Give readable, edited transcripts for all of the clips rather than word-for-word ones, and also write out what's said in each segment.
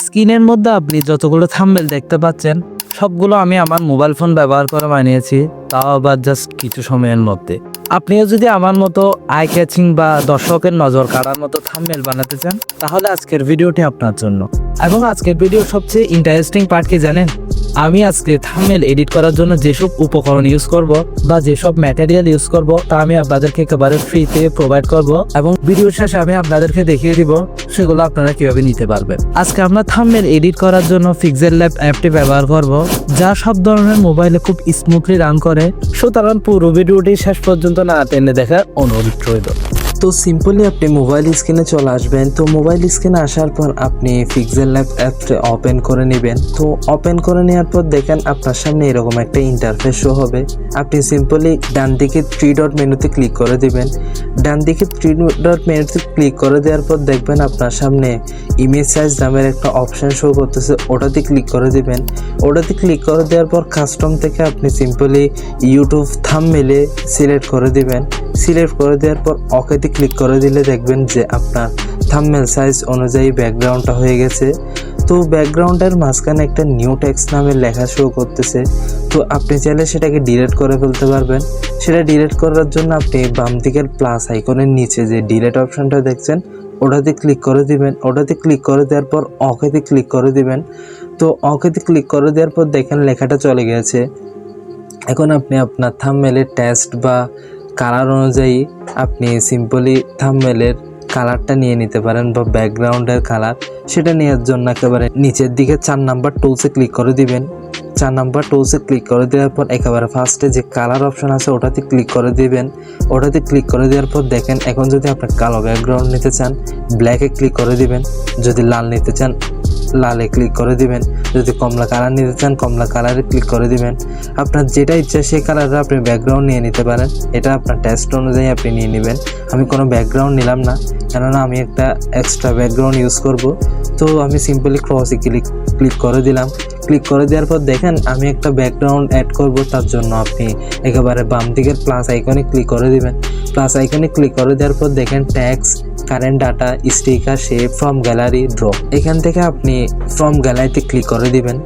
স্ক্রিনের মধ্যে আপনি যতগুলো থাম্বনেল দেখতে পাচ্ছেন সবগুলো আমি আমার মোবাইল ফোন ব্যবহার করে বানিয়েছি, তাও আবার জাস্ট কিছু সময়ের মধ্যে। আপনিও যদি আমার মতো আই ক্যাচিং বা দর্শকের নজর কাড়ার মতো থাম্বনেল বানাতে চান তাহলে আজকের ভিডিওটি আপনার জন্য। এবং আজকের ভিডিওর সবচেয়ে ইন্টারেস্টিং পার্ট কি জানেন? আমি আজকে থাম্বনেল এডিট করার জন্য যেসব উপকরণ ইউজ করব বা যেসব ম্যাটেরিয়াল ইউজ করব তা আমি আপনাদেরকে একেবারে ফ্রিতে প্রোভাইড করব এবং ভিডিওর শেষে আমি আপনাদেরকে দেখিয়ে দিব সেগুলো আপনারা কিভাবে নিতে পারবেন। আজকে আমরা থাম্বনেল এডিট করার জন্য পিক্সেল ল্যাব অ্যাপটি ব্যবহার করব, যা সব ধরনের মোবাইলে খুব স্মুথলি রান করে। সুতরাং পুরো ভিডিওটি শেষ পর্যন্ত না টেনে দেখার অনুরোধ রইল। তো সিম্পলি আপনি মোবাইল স্ক্রিনে চলে আসবেন। তো মোবাইল স্ক্রিনে আসার পর আপনি পিক্সেল ল্যাব অ্যাপটি ওপেন করে নেবেন। তো ওপেন করে নেওয়ার পর দেখেন আপনার সামনে এরকম একটা ইন্টারফেস শো হবে। আপনি সিম্পলি ডান দিকে 3 ডট মেনুতে ক্লিক করে দিবেন। ডান দিকে 3 ডট মেনুতে ক্লিক করে দেওয়ার পর দেখবেন আপনার সামনে ইমেজ সাইজ নামের একটা অপশান শো করতেছে, ওটাতে ক্লিক করে দিবেন। ওটাতে ক্লিক করে দেওয়ার পর কাস্টম থেকে আপনি সিম্পলি ইউটিউব থাম্বনেলে সিলেক্ট করে দিবেন। সিলেক্ট করে দেওয়ার পর ওকেতে ক্লিক করে দিলে দেখবেন যে আপনার থাম্বনেল সাইজ অনুযায়ী ব্যাকগ্রাউন্ডটা হয়ে গেছে। তো ব্যাকগ্রাউন্ডের মাঝখানে একটা নিউ টেক্সট নামের লেখা শো করতেছে। তো আপনি চাইলে সেটাকে ডিলিট করে ফেলতে পারবেন। সেটা ডিলিট করার জন্য আপনি বাম দিকের প্লাস আইকনের নিচে যে ডিলিট অপশানটা দেখছেন ওটাতে ক্লিক করে দিবেন। ওটাতে ক্লিক করে দেওয়ার পর ওকেতে ক্লিক করে দিবেন। তো ওকেতে ক্লিক করে দেওয়ার পর দেখেন লেখাটা চলে গেছে। এখন আপনি আপনার থাম্বনেলের টেক্সট বা কালার অনুযায়ী আপনি সিম্পলি থাম্বনেলের কালারটা নিয়ে নিতে পারেন বা ব্যাকগ্রাউন্ডের কালার। সেটা নেওয়ার জন্য একেবারে নিচের দিকে 4 নাম্বার টুলসে ক্লিক করে দিবেন। 4 নাম্বার টুলসে ক্লিক করে দেওয়ার পর একেবারে ফার্স্টে যে কালার অপশন আছে ওটাতে ক্লিক করে দিবেন। ওটাতে ক্লিক করে দেওয়ার পর দেখেন এখন যদি আপনি কালো ব্যাকগ্রাউন্ড নিতে চান ব্ল্যাকে ক্লিক করে দিবেন। যদি লাল নিতে চান লালে ক্লিক করে দিবেন। যদি কমলা কালার নিতে চান কমলা কালারে ক্লিক করে দিবেন। আপনার যেটা ইচ্ছা সেই কালারে আপনি ব্যাকগ্রাউন্ড নিয়ে নিতে পারেন। এটা আপনার টেস্ট অনুযায়ী আপনি নিয়ে নেবেন। আমি কোনো ব্যাকগ্রাউন্ড নিলাম না, কেননা আমি একটা এক্সট্রা ব্যাকগ্রাউন্ড ইউজ করব। তো আমি সিম্পলি ক্রসে ক্লিক করে দিলাম। ক্লিক করে দেওয়ার পর দেখেন আমি একটা ব্যাকগ্রাউন্ড অ্যাড করব, তার জন্য আপনি একেবারে বাম দিকের প্লাস আইকনে ক্লিক করে দিবেন। প্লাস আইকনে ক্লিক করে দেওয়ার পর দেখেন tax, current data, sticker, shape, from gallery, draw. এখান থেকে আপনি ফ্রম গ্যালারিতে ক্লিক করে দিবেন।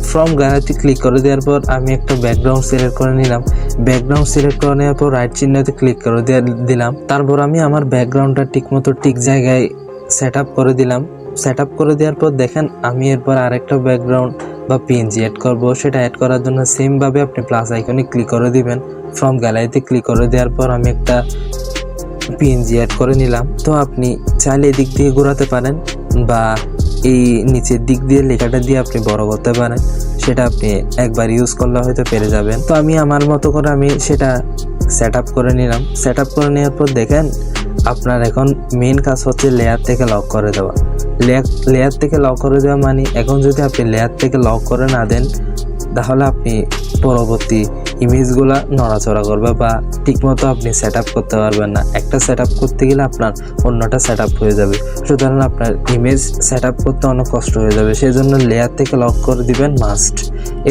ফ্রম গ্যালারিতে ক্লিক করে দেওয়ার পর আমি একটা ব্যাকগ্রাউন্ড সিলেক্ট করে নিলাম। ব্যাকগ্রাউন্ড সিলেক্ট করে নেওয়ার পর রাইট চিহ্নতে ক্লিক করে দিলাম। তারপর আমি আমার ব্যাকগ্রাউন্ডটা ঠিকমতো ঠিক জায়গায় সেট আপ করে দিলাম। সেট আপ করে দেওয়ার পর দেখেন আমি এরপর আরেকটা ব্যাকগ্রাউন্ড বা পিএনজি অ্যাড করব। সেটা অ্যাড করার জন্য সেমভাবে আপনি প্লাস আইকনে ক্লিক করে দিবেন। ফ্রম গ্যালারিতে ক্লিক করে দেওয়ার পর আমি একটা পিএনজি অ্যাড করে নিলাম। তো আপনি চাইলে এদিক দিয়ে ঘোরাতে পারেন বা এই নিচের দিক দিয়ে লেখাটা দিয়ে আপনি বড় করতে পারেন। সেটা আপনি একবার ইউজ করলে হয়তো পেরে যাবেন। তো আমি আমার মতো করে আমি সেটা সেট আপ করে নিলাম। সেট আপ করে নেওয়ার পর দেখেন আপনার এখন মেন কাজ হচ্ছে লেয়ার থেকে লক করে দেওয়া। লেয়ার থেকে লক করে দেওয়া মানে এখন যদি আপনি লেয়ার থেকে লক করে না দেন তাহলে আপনি পরবর্তী ইমেজগুলো নড়াচড়া করবে বা ঠিকমতো আপনি সেট আপ করতে পারবেন না। একটা সেট আপ করতে গেলে আপনার অন্যটা সেট আপ হয়ে যাবে, সুতরাং আপনার ইমেজ সেট আপ করতে অনেক কষ্ট হয়ে যাবে। সেই জন্য লেয়ার থেকে লক করে দিবেন মাস্ট।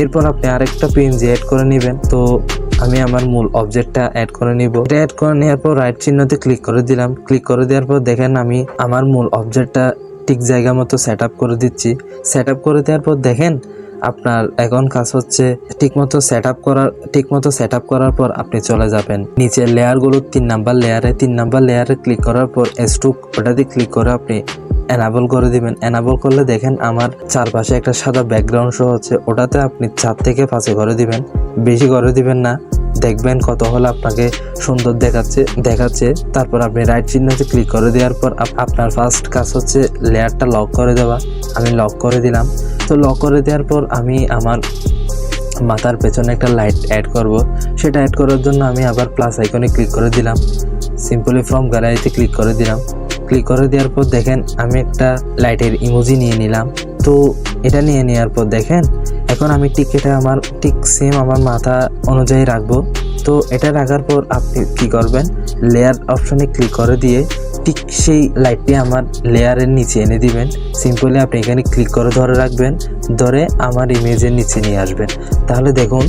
এরপর আপনি আরেকটা পিএনজি অ্যাড করে নেবেন। তো আমি আমার মূল অবজেক্টটা অ্যাড করে নিব। এটা অ্যাড করে নেওয়ার পর রাইট চিহ্নতে ক্লিক করে দিলাম। ক্লিক করে দেওয়ার পর দেখেন আমি আমার মূল অবজেক্টটা ঠিক জায়গা মতো সেট আপ করে দিচ্ছি। সেট আপ করে দেওয়ার পর দেখেন আপনার এখন কাজ হচ্ছে ঠিকমতো সেট আপ করার পর আপনি চলে যাবেন নিচের লেয়ারগুলো 3 নাম্বার লেয়ারে ক্লিক করার পর স্ট্রোক ওটাতে ক্লিক করে আপনি এনাবল করে দিবেন। এনাবল করলে দেখেন আমার চারপাশে একটা সাদা ব্যাকগ্রাউন্ড শো হচ্ছে। ওটাতে আপনি 4 থেকে 5 করে দিবেন, বেশি করে দিবেন না। দেখবেন কত হলে আপনাকে সুন্দর দেখাচ্ছে। তারপর আপনি রাইট চিহ্নতে ক্লিক করে দেওয়ার পর আপনার ফার্স্ট কাজ হচ্ছে লেয়ারটা লক করে দেওয়া। আমি লক করে দিলাম। তো লক করে দেওয়ার পর আমি আমার মাথার পেছনে একটা লাইট অ্যাড করব। সেটা অ্যাড করার জন্য আমি আবার প্লাস আইকনে ক্লিক করে দিলাম। সিম্পলি ফ্রম গ্যালারিতে ক্লিক করে দিলাম। ক্লিক করে দেওয়ার পর দেখেন আমি একটা লাইটের ইমোজি নিয়ে নিলাম। তো এটা নিয়ে নেওয়ার পর দেখেন এখন আমি এটা আমার সেম আমার মাথা অনুযায়ী রাখবো। তো এটা রাখার পর আপনি কি করবেন, লেয়ার অপশনে ক্লিক করে দিয়ে ঠিক সেই লাইটটি আমার লেয়ারের নিচে এনে দিবেন। সিম্পলি আপনি এখানে ক্লিক করে ধরে রাখবেন, ধরে আমার ইমেজের নিচে নিয়ে আসবেন। তাহলে দেখুন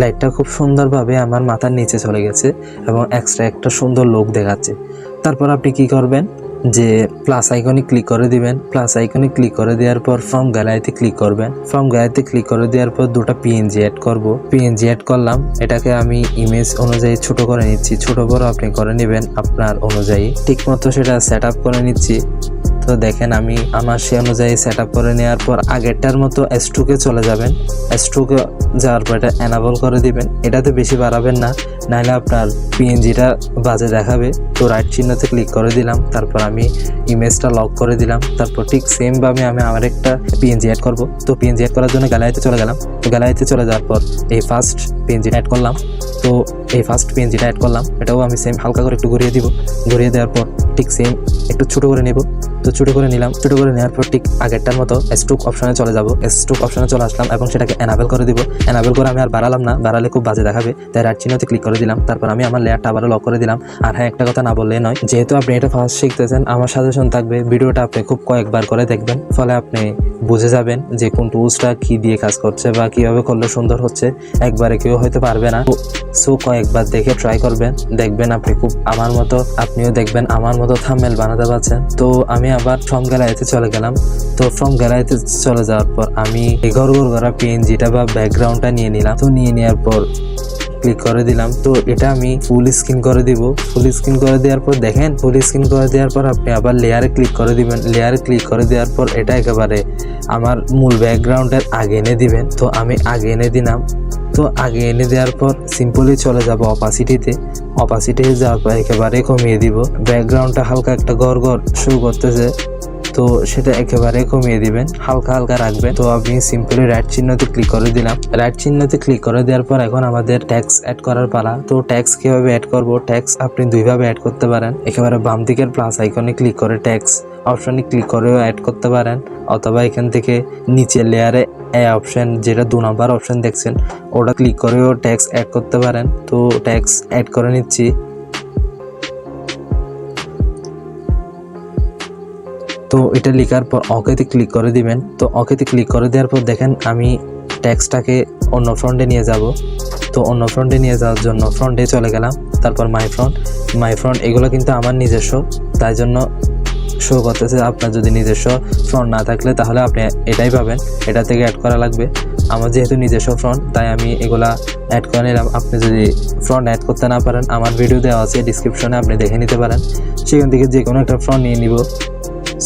লাইটটা খুব সুন্দরভাবে আমার মাথার নিচে চলে গেছে এবং এক্সট্রা একটা সুন্দর লুক দেখাচ্ছে। তারপর আপনি কি করবেন, যে প্লাস আইকনে ক্লিক করে দিবেন। প্লাস আইকনে ক্লিক করে দেওয়ার পর ফ্রম গ্যালারিতে ক্লিক করবেন। ফ্রম গ্যালারিতে ক্লিক করে দেওয়ার পর দুটো পিএনজি অ্যাড করব। পিএনজি অ্যাড করলাম, এটাকে আমি ইমেজ অনুযায়ী ছোট করে নিচ্ছি। ছোট বড় আপনি করে নেবেন আপনার অনুযায়ী। ঠিক মতো সেটা সেট আপ করে নিচ্ছি। তো দেখেন আমি আমার সে অনুযায়ী সেট আপ করে নেওয়ার পর আগেরটার মতো S2-কে চলে যাবেন। S2-কে যাওয়ার পর এটা এনাবল করে দিবেন। এটাতে বেশি বাড়াবেন না, নাহলে আপনার পিএনজিটা বাজে দেখাবে। তো রাইট চিহ্নতে ক্লিক করে দিলাম, তারপর আমি ইমেজটা লক করে দিলাম। তারপর ঠিক সেমভাবে আমি আমার একটা পিএনজি অ্যাড করব। তো পিএনজি অ্যাড করার জন্য গ্যালারিতে চলে গেলাম। তো গ্যালারিতে চলে যাওয়ার পর এই ফার্স্ট পিএনজিটা অ্যাড করলাম। তো এই ফার্স্ট পিএনজিটা অ্যাড করলাম, এটাও আমি সেম হালকা করে একটু ঘুরিয়ে দিব। ঘুরিয়ে দেওয়ার পর ঠিক সেম একটু ছোটো করে নেব। তো ছোটো করে নিলাম। ছোটো করে নেওয়ার পর ঠিক আগেরটার মতো S2 অপশনে চলে যাব। S2 অপশনে চলে আসলাম এবং সেটাকে এনাবেল করে দিব। এনাবেল করে আমি আর বাড়ালাম না, বাড়ালে খুব বাজে দেখাবে, তাই রাইট চিহ্নতে ক্লিক করে দিলাম। তারপর আমি আমার লেয়ারটা আবারও লক করে দিলাম। আর হ্যাঁ, একটা কথা না বললে নয়, যেহেতু আপনি এটা ফার্স্ট শিখতেছেন, আমার সাজেশন থাকবে ভিডিওটা আপনি খুব কয়েকবার করে দেখবেন, ফলে আপনি বুঝে যাবেন যে কোন টুলসটা কী দিয়ে কাজ করছে বা কীভাবে করলে সুন্দর হচ্ছে। একবারে কেউ হয়তো পারবে না, সো কয়েকবার দেখে ট্রাই করবেন, দেখবেন আপনি খুব আমার মতো, আপনিও দেখবেন আমার মতো থাম্বনেল বানাতে পারছেন। তো আমি আবার ফ্রম গ্যালারিতে চলে গেলাম। তো ফ্রম গ্যালারিতে চলে যাওয়ার পর আমি এই ঘর করা পিএনজিটা বা ব্যাকগ্রাউন্ডটা নিয়ে নিলাম। তো নিয়ে নেওয়ার পর ক্লিক করে দিলাম। তো এটা আমি ফুল স্ক্রিন করে দিব। ফুল স্ক্রিন করে দেওয়ার পর দেখেন, ফুল স্ক্রিন করে দেওয়ার পর আপনি আবার লেয়ারে ক্লিক করে দিবেন। লেয়ারে ক্লিক করে দেওয়ার পর এটা একেবারে আমার মূল ব্যাকগ্রাউন্ডের আগে এনে দিবেন। তো আমি আগে এনে দিলাম। তো আগে এনে দেওয়ার পর সিম্পলি চলে যাব অপাসিটিতে। অপাসিটিতে যাওয়ার পর একেবারে কমিয়ে দিব। ব্যাকগ্রাউন্ডটা হালকা একটা গড় শো করতেছে, তো সেটা একেবারে কমিয়ে দিবেন, হালকা হালকা রাখবেন। তো আমি সিম্পলি রাইট চিহ্নতে ক্লিক করে দিলাম। রাইট চিহ্নতে ক্লিক করে দেওয়ার পর এখন আমাদের ট্যাক্স অ্যাড করার পালা। তো ট্যাক্স কিভাবে অ্যাড করব? ট্যাক্স আপনি দুইভাবে অ্যাড করতে পারেন। একেবারে বাম দিকের প্লাস আইকনে ক্লিক করে ট্যাক্স অপশনে ক্লিক করেও অ্যাড করতে পারেন, অথবা এখান থেকে নিচে লেয়ারে অপশন, যেটা 2 নম্বর অপশন দেখছেন, ওটা ক্লিক করেও ট্যাক্স অ্যাড করতে পারেন। তো ট্যাক্স অ্যাড করে নিচ্ছি। তো এটা লেখার পর ওকেতে ক্লিক করে দিবেন। তো ওকেতে ক্লিক করে দেওয়ার পর দেখেন আমি টেক্সটটাকে অন্য ফ্রন্টে নিয়ে যাব। তো অন্য ফ্রন্টে নিয়ে যাওয়ার জন্য ফ্রন্টে চলে গেলাম। তারপর মাই ফ্রন্ট এগুলো কিন্তু আমার নিজস্ব, তাই জন্য শো করতেছে। আপনার যদি নিজস্ব ফ্রন্ট না থাকলে তাহলে আপনি এটাই পাবেন, এটা থেকে অ্যাড করা লাগবে। আমার যেহেতু নিজস্ব ফ্রন্ট, তাই আমি এগুলা অ্যাড করে নিলাম। আপনি যদি ফ্রন্ট অ্যাড করতে না পারেন, আমার ভিডিও দেওয়া আছে ডিসক্রিপশনে, আপনি দেখে নিতে পারেন। সেখান থেকে যে কোনো একটা ফ্রন্ট নিয়ে নিব,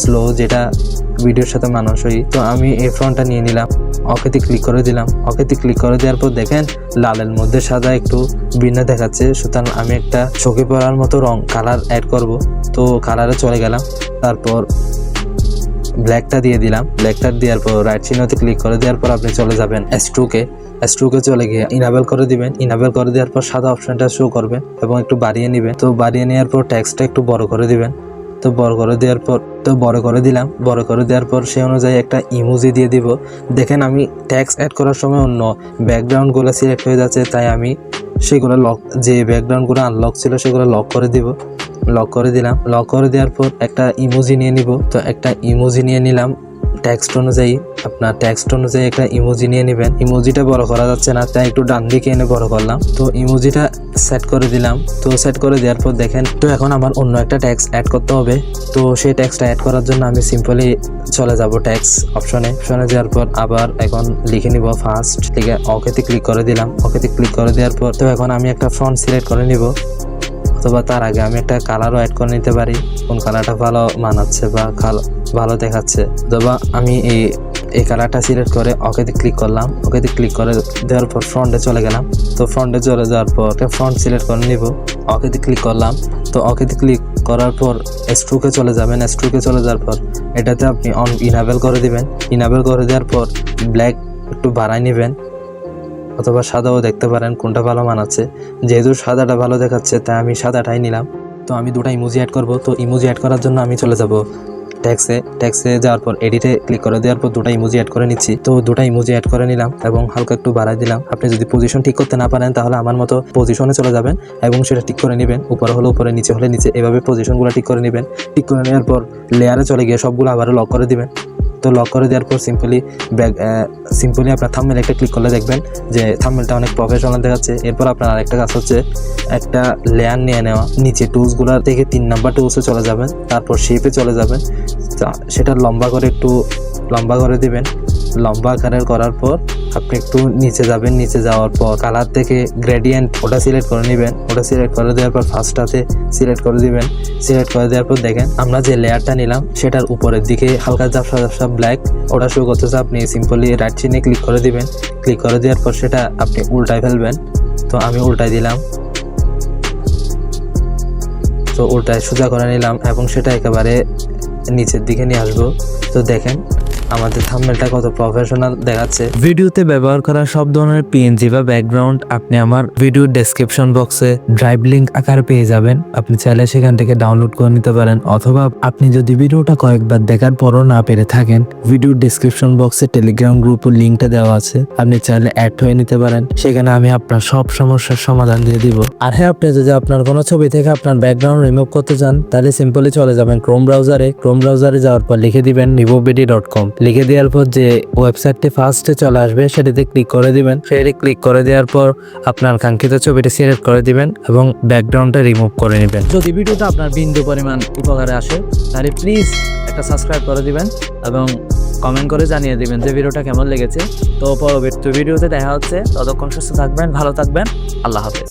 স্লো, যেটা ভিডিওর সাথে মানানসই। তো আমি এই ফ্রন্টটা নিয়ে নিলাম। ওকেতে ক্লিক করে দিলাম। ওকেতে ক্লিক করে দেওয়ার পর দেখেন লালের মধ্যে সাদা একটু ভিন্ন দেখাচ্ছে, সুতরাং আমি একটা চোখে পড়ার মতো রং কালার অ্যাড করব। তো কালারে চলে গেলাম। তারপর ব্ল্যাকটা দিয়ে দিলাম। ব্ল্যাকটা দেওয়ার পর রাইট চিহ্নতে ক্লিক করে দেওয়ার পর আপনি চলে যাবেন S2-কে চলে গিয়ে ইনাবেল করে দিবেন। ইনাবেল করে দেওয়ার পর সাদা অপশনটা শো করবে এবং একটু বাড়িয়ে নেবেন। তো বাড়িয়ে নেওয়ার পর টেক্সটটা একটু বড় করে দিবেন। তো বড় করে দেওয়ার পর বড় করে দিলাম। বড় করে দেওয়ার পর সেই অনুযায়ী একটা ইমোজি দিয়ে দিব। দেখেন আমি ট্যাক্স অ্যাড করার সময় অন্য ব্যাকগ্রাউন্ডগুলো সিলেক্ট হয়ে যাচ্ছে, তাই আমি সেগুলো লক, যে ব্যাকগ্রাউন্ডগুলো আনলক ছিল সেগুলো লক করে দিব। লক করে দিলাম। লক করে দেওয়ার পর একটা ইমোজি নিয়ে নিব। তো একটা ইমোজি নিয়ে নিলাম। টেক্সট অনুযায়ী, আপনার টেক্সট অনুযায়ী একটা ইমোজি নিয়ে নেবেন। ইমোজিটা বড় করা যাচ্ছে না, তাই একটু ডান দিকে এনে বড় করলাম। তো ইমোজিটা সেট করে দিলাম। তো সেট করে দেওয়ার পর দেখেন, তো এখন আমার অন্য একটা ট্যাক্স অ্যাড করতে হবে। তো সেই ট্যাক্সটা অ্যাড করার জন্য আমি সিম্পলি চলে যাব ট্যাক্স অপশনে যাওয়ার পর আবার এখন লিখে নিব ফার্স্ট, লিখে ওকেতে ক্লিক করে দিলাম। ওকেতে ক্লিক করে দেওয়ার পর তো এখন আমি একটা ফন্ট সিলেক্ট করে নিব, অথবা তার আগে আমি একটা কালারও অ্যাড করে নিতে পারি, কোন কালারটা ভালো মানাচ্ছে বা ভালো দেখাচ্ছে। অথবা আমি এই কালারটা সিলেক্ট করে ওকেতে ক্লিক করলাম। ওকেতে ক্লিক করে দেওয়ার পর ফ্রন্টে চলে গেলাম। তো ফ্রন্টে চলে যাওয়ার পর একটা ফ্রন্ট সিলেক্ট করে নিব। ওকেতে ক্লিক করলাম। তো ওকেতে ক্লিক করার পর S2-কে চলে যাবেন। S2-কে চলে যাওয়ার পর এটাতে আপনি ইনাবেল করে দিবেন। ইনাবেল করে দেওয়ার পর ব্ল্যাক একটু বাড়াই নেবেন, অথবা সাদাও দেখতে পারেন, কোনটা ভালো মানাচ্ছে। যেহেতু সাদাটা ভালো দেখাচ্ছে, তাই আমি সাদাটাই নিলাম। তো আমি দুটো ইমোজি অ্যাড করব। তো ইমোজি অ্যাড করার জন্য আমি চলে যাব ট্যাক্সে যাওয়ার পর এডিটে ক্লিক করে দেওয়ার পর দুটো ইমোজি অ্যাড করে নিচ্ছি। তো দুটো ইমোজি অ্যাড করে নিলাম এবং হালকা একটু বাড়াই দিলাম। আপনি যদি পজিশন ঠিক করতে না পারেন, তাহলে আমার মতো পজিশনে চলে যাবেন এবং সেটা ঠিক করে নেবেন। উপরে হলে উপরে, নিচে হলে নিচে, এভাবে পজিশনগুলো ঠিক করে নেবেন। ঠিক করে নেওয়ার পর লেয়ারে চলে গিয়ে সবগুলো আবারও লক করে দিবেন। তো লক করে দেওয়ার পর সিম্পলি আপনার থাম্বনেল একটা ক্লিক করলে দেখবেন যে থাম্বনেলটা অনেক প্রফেশনাল দেখাচ্ছে। এরপর আপনার আরেকটা কাজ হচ্ছে একটা লেয়ার নিয়ে নেওয়া, নিচে টুলসগুলো থেকে 3 নাম্বার টুলসে চলে যাবেন, তারপর শেপে চলে যাবেন, সেটা লম্বা করে দিবেন। লম্বা আকারের করার পর আপনি একটু নিচে যাবেন, নিচে যাওয়ার পর কালার থেকে গ্রেডিয়েন্ট ওটা সিলেক্ট করে নেবেন। ওটা সিলেক্ট করে দেওয়ার পর ফার্স্টটাতে সিলেক্ট করে দিবেন। সিলেক্ট করে দেওয়ার পর দেখেন আমরা যে লেয়ারটা নিলাম সেটার উপরের দিকে হালকা ঝাপসা ব্ল্যাক ওটা শো করতেছে। আপনি সিম্পলি রাইট চিহ্নে ক্লিক করে দিবেন। ক্লিক করে দেওয়ার পর সেটা আপনি উল্টায় ফেলবেন। তো আমি উল্টায় দিলাম, তো উল্টায় সোজা করে নিলাম এবং সেটা একেবারে নিচের দিকে নিয়ে আসবো। তো দেখেন আমাদের থাম্বনেলটা কত প্রফেশনাল দেখাচ্ছে। ভিডিওতে ব্যবহার করা সব ধরনের পিএনজি বা ব্যাকগ্রাউন্ড আপনি আমার ভিডিও ডেসক্রিপশন বক্সে ড্রাইভ লিংক আকারে পেয়ে যাবেন। আপনি চাইলে সেখান থেকে ডাউনলোড করে নিতে পারেন, অথবা আপনি যদি ভিডিওটা কয়েকবার দেখার পরও না পেরে থাকেন, ভিডিও ডেসক্রিপশন বক্সে টেলিগ্রাম গ্রুপের লিঙ্কটা দেওয়া আছে, আপনি চাইলে অ্যাড হয়ে নিতে পারেন। সেখানে আমি আপনার সব সমস্যার সমাধান দিয়ে দিব। আর হ্যাঁ, আপনি যদি আপনার কোনো ছবি থেকে আপনার ব্যাকগ্রাউন্ড রিমুভ করতে চান তাহলে সিম্পলি চলে যাবেন ক্রোম ব্রাউজারে যাওয়ার পর লিখে দিবেন removbd.com। লিখে দেওয়ার পর যে ওয়েবসাইটটি ফার্স্টে চলে আসবে সেটিতে ক্লিক করে দিবেন। সেটি ক্লিক করে দেওয়ার পর আপনার কাঙ্ক্ষিত ছবিটি সিলেক্ট করে দিবেন এবং ব্যাকগ্রাউন্ডটা রিমুভ করে নেবেন। যদি ভিডিওটা আপনার বিন্দু পরিমাণ উপকারে আসে তাহলে প্লিজ একটা সাবস্ক্রাইব করে দিবেন এবং কমেন্ট করে জানিয়ে দিবেন যে ভিডিওটা কেমন লেগেছে। তো পরবর্তী ভিডিওতে দেখা হচ্ছে। ততক্ষণ সুস্থ থাকবেন, ভালো থাকবেন, আল্লাহ হাফেজ।